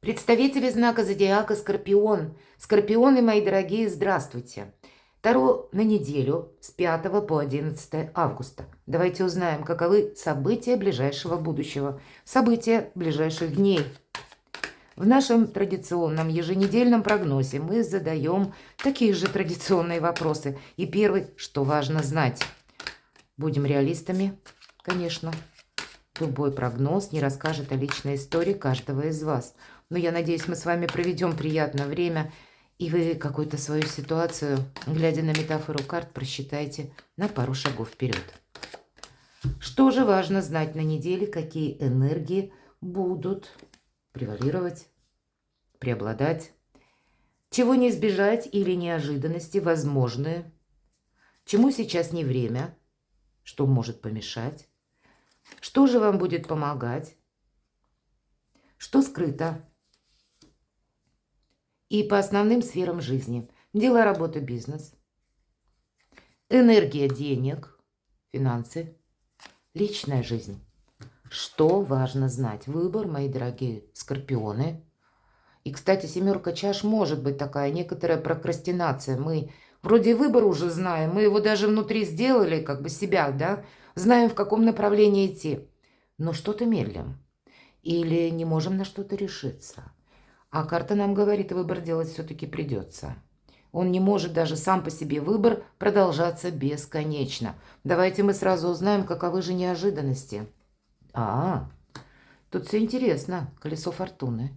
Представители знака зодиака Скорпион. Скорпионы, мои дорогие, здравствуйте. Таро на неделю с 5 по 11 августа. Давайте узнаем, каковы события ближайшего будущего, события ближайших дней. В нашем традиционном еженедельном прогнозе мы задаем такие же традиционные вопросы. И первый, что важно знать. Будем реалистами, конечно. Любой прогноз не расскажет о личной истории каждого из вас. Но я надеюсь, мы с вами проведем приятное время, и вы какую-то свою ситуацию, глядя на метафору карт, просчитаете на пару шагов вперед. Что же важно знать на неделе, какие энергии будут превалировать, преобладать, чего не избежать или неожиданности возможные, чему сейчас не время, что может помешать, что же вам будет помогать, что скрыто. И по основным сферам жизни. Дела, работа, бизнес. Энергия денег, финансы, личная жизнь. Что важно знать? Выбор, мои дорогие скорпионы. И, кстати, семерка чаш может быть такая некоторая прокрастинация. Мы вроде выбор уже знаем, мы его даже внутри сделали, как бы себя, да, знаем, в каком направлении идти. Но что-то медлим. Или не можем на что-то решиться. А карта нам говорит, выбор делать все-таки придется. Он не может даже сам по себе выбор продолжаться бесконечно. Давайте мы сразу узнаем, каковы же неожиданности. Тут все интересно. Колесо фортуны.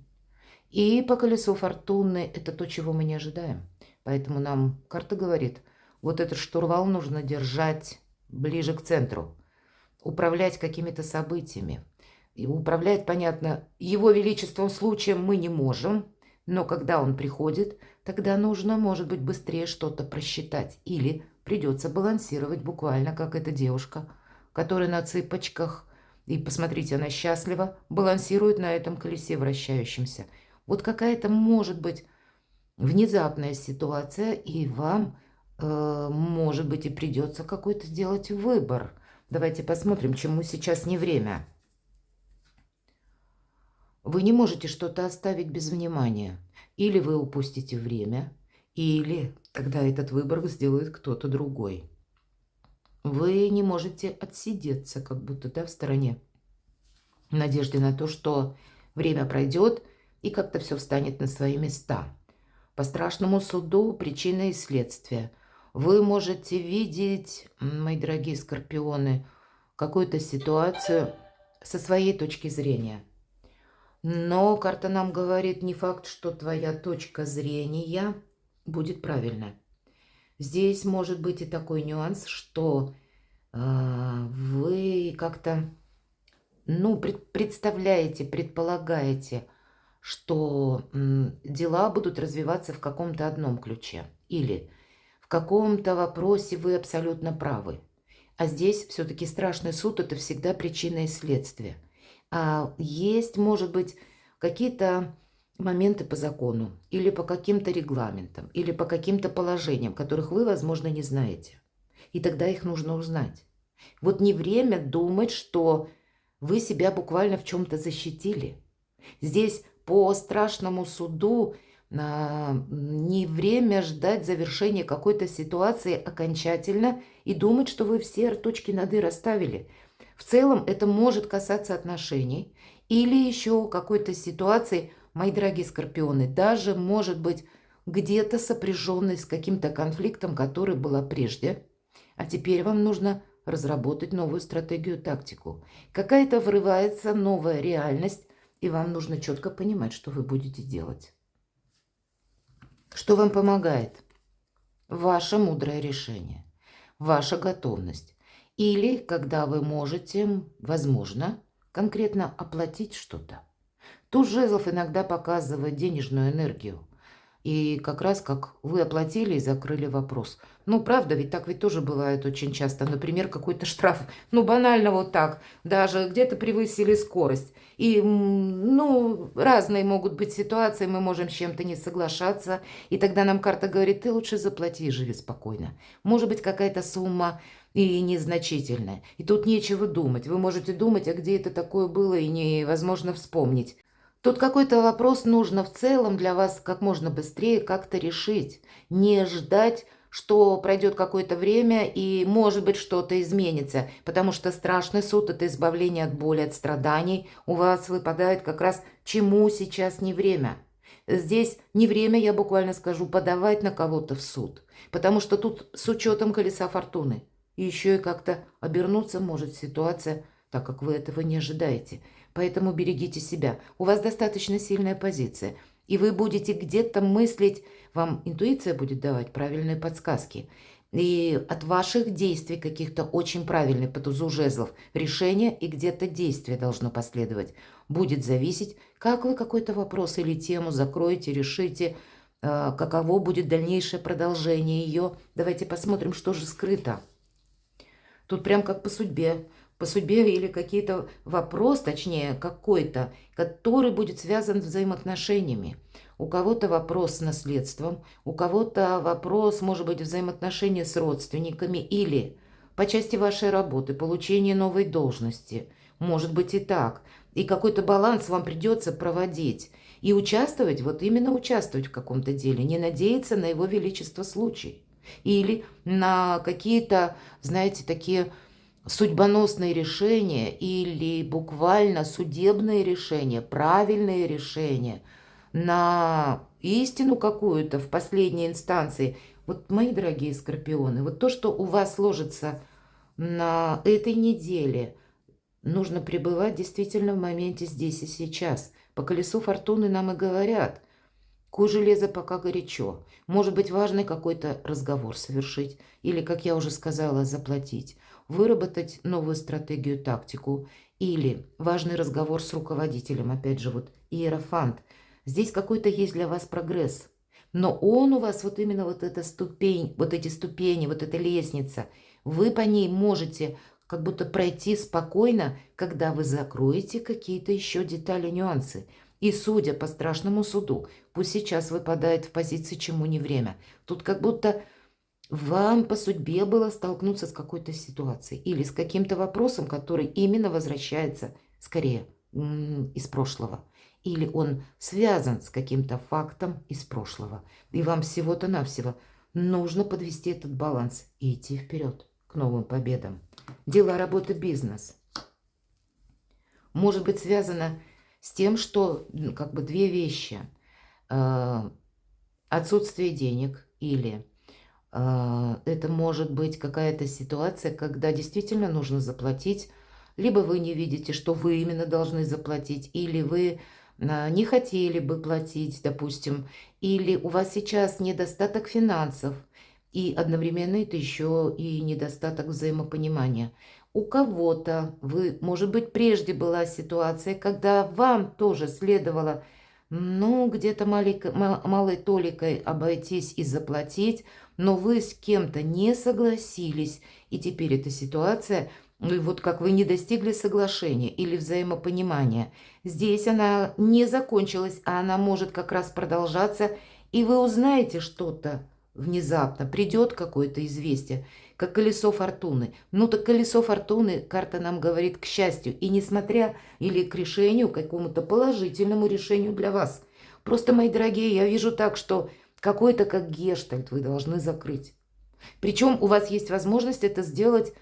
И по колесу фортуны это то, чего мы не ожидаем. Поэтому нам карта говорит, вот этот штурвал нужно держать ближе к центру. Управлять какими-то событиями. И управлять, понятно, его величеством случаем мы не можем, но когда он приходит, тогда нужно, может быть, быстрее что-то просчитать. Или придется балансировать буквально, как эта девушка, которая на цыпочках, и посмотрите, она счастлива, балансирует на этом колесе вращающемся. Вот какая-то, может быть, внезапная ситуация, и вам, может быть, и придется какой-то сделать выбор. Давайте посмотрим, чему сейчас не время. Вы не можете что-то оставить без внимания. Или вы упустите время, или тогда этот выбор сделает кто-то другой. Вы не можете отсидеться, как будто, да, в стороне, в надежде на то, что время пройдет и как-то все встанет на свои места. По страшному суду причина и следствие. Вы можете видеть, мои дорогие скорпионы, какую-то ситуацию со своей точки зрения. Но карта нам говорит, не факт, что твоя точка зрения будет правильной. Здесь может быть и такой нюанс, что вы как-то, представляете, предполагаете, что дела будут развиваться в каком-то одном ключе. Или в каком-то вопросе вы абсолютно правы. А здесь все-таки страшный суд – это всегда причина и следствие. А есть, может быть, какие-то моменты по закону, или по каким-то регламентам, или по каким-то положениям, которых вы, возможно, не знаете. И тогда их нужно узнать. Вот не время думать, что вы себя буквально в чем-то защитили. Здесь по страшному суду не время ждать завершения какой-то ситуации окончательно и думать, что вы все точки над «и» расставили. В целом это может касаться отношений или еще какой-то ситуации, мои дорогие скорпионы, даже может быть где-то сопряженной с каким-то конфликтом, который была прежде, а теперь вам нужно разработать новую стратегию, тактику. Какая-то врывается новая реальность, и вам нужно четко понимать, что вы будете делать. Что вам помогает? Ваше мудрое решение, ваша готовность. Или когда вы можете, возможно, конкретно оплатить что-то. Туз жезлов иногда показывает денежную энергию. И как раз как вы оплатили и закрыли вопрос. Правда, ведь так ведь тоже бывает очень часто. Например, какой-то штраф, банально вот так. Даже где-то превысили скорость. И, разные могут быть ситуации, мы можем с чем-то не соглашаться. И тогда нам карта говорит, ты лучше заплати и живи спокойно. Может быть, какая-то сумма и незначительная. И тут нечего думать. Вы можете думать, а где это такое было, и невозможно вспомнить. Тут какой-то вопрос нужно в целом для вас как можно быстрее как-то решить. Не ждать, что пройдет какое-то время и, может быть, что-то изменится. Потому что страшный суд– это избавление от боли, от страданий. У вас выпадает как раз чему сейчас не время. Здесь не время, я буквально скажу, подавать на кого-то в суд. Потому что тут с учетом колеса фортуны. И еще и как-то обернуться может ситуация, так как вы этого не ожидаете. Поэтому берегите себя. У вас достаточно сильная позиция. И вы будете где-то мыслить, вам интуиция будет давать правильные подсказки. И от ваших действий каких-то очень правильных по тузу жезлов решение и где-то действие должно последовать. Будет зависеть, как вы какой-то вопрос или тему закроете, решите, каково будет дальнейшее продолжение ее. Давайте посмотрим, что же скрыто. Тут прям как по судьбе. По судьбе или какие-то вопрос, точнее какой-то, который будет связан с взаимоотношениями. У кого-то вопрос с наследством, у кого-то вопрос, может быть, взаимоотношения с родственниками или по части вашей работы, получения новой должности. Может быть и так. И какой-то баланс вам придется проводить. И участвовать, вот именно участвовать в каком-то деле, не надеяться на его величество случай. Или на какие-то, знаете, такие судьбоносные решения или буквально судебные решения, правильные решения на истину какую-то в последней инстанции. Вот, мои дорогие скорпионы, вот то, что у вас сложится на этой неделе, нужно пребывать действительно в моменте здесь и сейчас. По колесу фортуны нам и говорят: куй железо, пока горячо. Может быть, важный какой-то разговор совершить. Или, как я уже сказала, заплатить. Выработать новую стратегию, тактику. Или важный разговор с руководителем. Опять же, вот иерофант. Здесь какой-то есть для вас прогресс. Но он у вас вот именно вот эта ступень, вот эти ступени, вот эта лестница. Вы по ней можете как будто пройти спокойно, когда вы закроете какие-то еще детали, нюансы. И судя по страшному суду, пусть сейчас выпадает в позиции «чему не время». Тут как будто вам по судьбе было столкнуться с какой-то ситуацией или с каким-то вопросом, который именно возвращается скорее из прошлого. Или он связан с каким-то фактом из прошлого. И вам всего-то навсего нужно подвести этот баланс и идти вперед к новым победам. Дела, работа, бизнес. Может быть связано с тем, что как бы две вещи. Отсутствие денег или это может быть какая-то ситуация, когда действительно нужно заплатить, либо вы не видите, что вы именно должны заплатить, или вы не хотели бы платить, допустим, или у вас сейчас недостаток финансов, и одновременно это еще и недостаток взаимопонимания. У кого-то вы, может быть, прежде была ситуация, когда вам тоже следовало, ну, где-то малой толикой обойтись и заплатить, но вы с кем-то не согласились, и теперь эта ситуация, ну, вот как вы не достигли соглашения или взаимопонимания. Здесь она не закончилась, а она может как раз продолжаться, и вы узнаете что-то внезапно, придет какое-то известие, как колесо фортуны. Ну так колесо фортуны, карта нам говорит, к счастью, и несмотря или к решению, какому-то положительному решению для вас. Просто, мои дорогие, я вижу так, что какой-то как гештальт вы должны закрыть. Причем у вас есть возможность это сделать,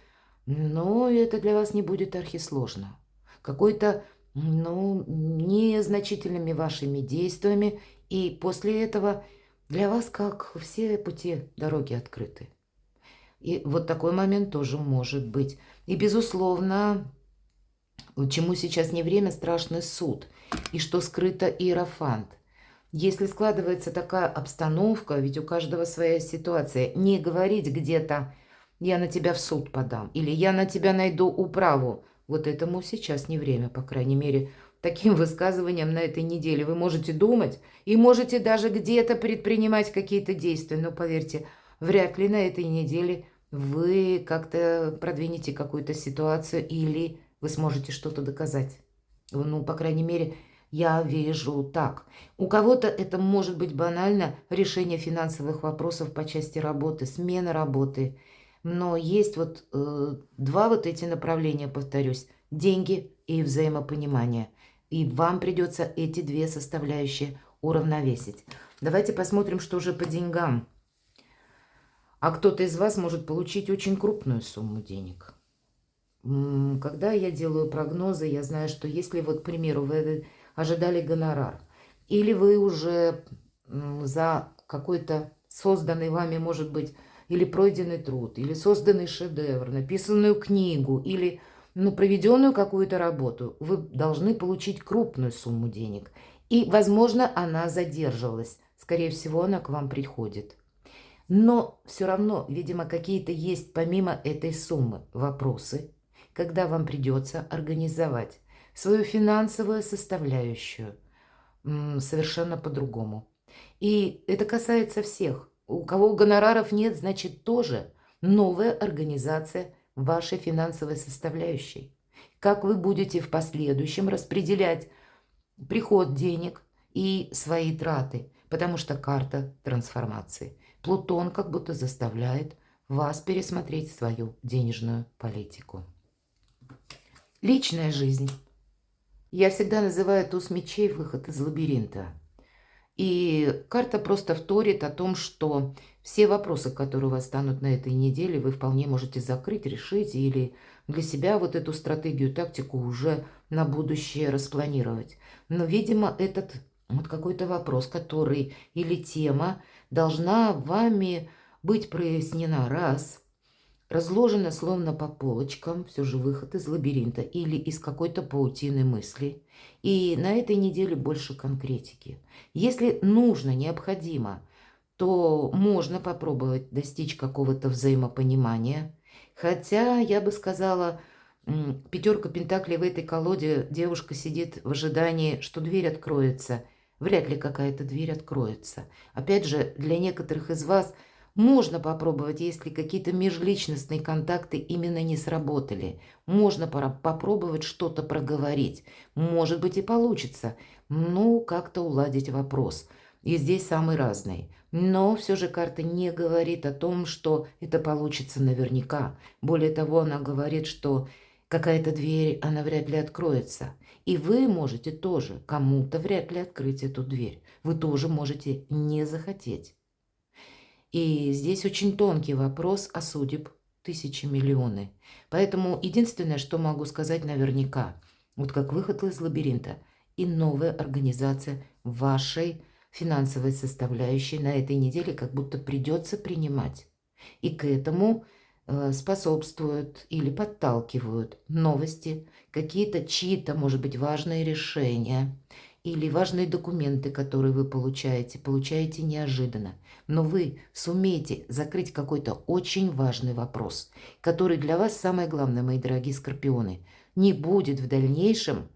но это для вас не будет архисложно. Какой-то, ну, незначительными вашими действиями, и после этого для вас как все пути дороги открыты. И вот такой момент тоже может быть. И, безусловно, чему сейчас не время, страшный суд. И что скрыто иерофант. Если складывается такая обстановка, ведь у каждого своя ситуация, не говорить где-то «я на тебя в суд подам» или «я на тебя найду управу». Вот этому сейчас не время, по крайней мере. Таким высказыванием на этой неделе вы можете думать и можете даже где-то предпринимать какие-то действия. Но поверьте, вряд ли на этой неделе вы как-то продвинете какую-то ситуацию или вы сможете что-то доказать. Ну, по крайней мере, я вижу так. У кого-то это может быть банально решение финансовых вопросов по части работы, смена работы. Но есть вот два вот эти направления, повторюсь, деньги и взаимопонимание. И вам придется эти две составляющие уравновесить. Давайте посмотрим, что же по деньгам. А кто-то из вас может получить очень крупную сумму денег. Когда я делаю прогнозы, я знаю, что если, вот, к примеру, вы ожидали гонорар, или вы уже за какой-то созданный вами, может быть, или пройденный труд, или созданный шедевр, написанную книгу, или проведенную какую-то работу, вы должны получить крупную сумму денег. И, возможно, она задерживалась. Скорее всего, она к вам приходит. Но все равно, видимо, какие-то есть помимо этой суммы вопросы, когда вам придется организовать свою финансовую составляющую совершенно по-другому. И это касается всех. У кого гонораров нет, значит тоже новая организация вашей финансовой составляющей. Как вы будете в последующем распределять приход денег и свои траты, потому что карта трансформации. Плутон как будто заставляет вас пересмотреть свою денежную политику. Личная жизнь. Я всегда называю туз мечей выход из лабиринта. И карта просто вторит о том, что все вопросы, которые у вас станут на этой неделе, вы вполне можете закрыть, решить или для себя вот эту стратегию, тактику уже на будущее распланировать. Но, видимо, этот вот какой-то вопрос, который или тема должна вами быть прояснена раз, разложено словно по полочкам, все же выход из лабиринта или из какой-то паутины мысли. И на этой неделе больше конкретики. Если нужно, необходимо, то можно попробовать достичь какого-то взаимопонимания. Хотя, я бы сказала, пятерка пентаклей в этой колоде, девушка сидит в ожидании, что дверь откроется. Вряд ли какая-то дверь откроется. Опять же, для некоторых из вас можно попробовать, если какие-то межличностные контакты именно не сработали. Можно попробовать что-то проговорить. Может быть и получится. Ну, как-то уладить вопрос. И здесь самый разный. Но все же карта не говорит о том, что это получится наверняка. Более того, она говорит, что какая-то дверь, она вряд ли откроется. И вы можете тоже кому-то вряд ли открыть эту дверь. Вы тоже можете не захотеть. И здесь очень тонкий вопрос о судеб тысячи, миллионы. Поэтому единственное, что могу сказать наверняка, вот как выход из лабиринта и новая организация вашей финансовой составляющей на этой неделе как будто придется принимать. И к этому способствуют или подталкивают новости, какие-то чьи-то, может быть, важные решения или важные документы, которые вы получаете неожиданно. Но вы сумеете закрыть какой-то очень важный вопрос, который для вас самое главное, мои дорогие скорпионы, не будет в дальнейшем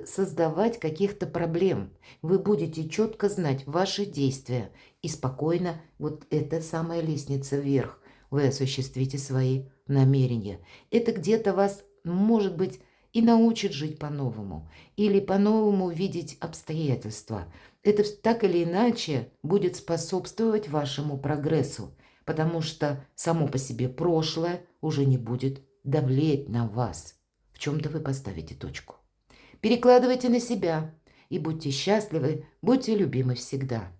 создавать каких-то проблем. Вы будете четко знать ваши действия и спокойно, вот эта самая лестница вверх, вы осуществите свои намерения. Это где-то вас, может быть, и научит жить по-новому, или по-новому видеть обстоятельства. Это так или иначе будет способствовать вашему прогрессу, потому что само по себе прошлое уже не будет давлеть на вас. В чем-то вы поставите точку. Перекладывайте на себя и будьте счастливы, будьте любимы всегда.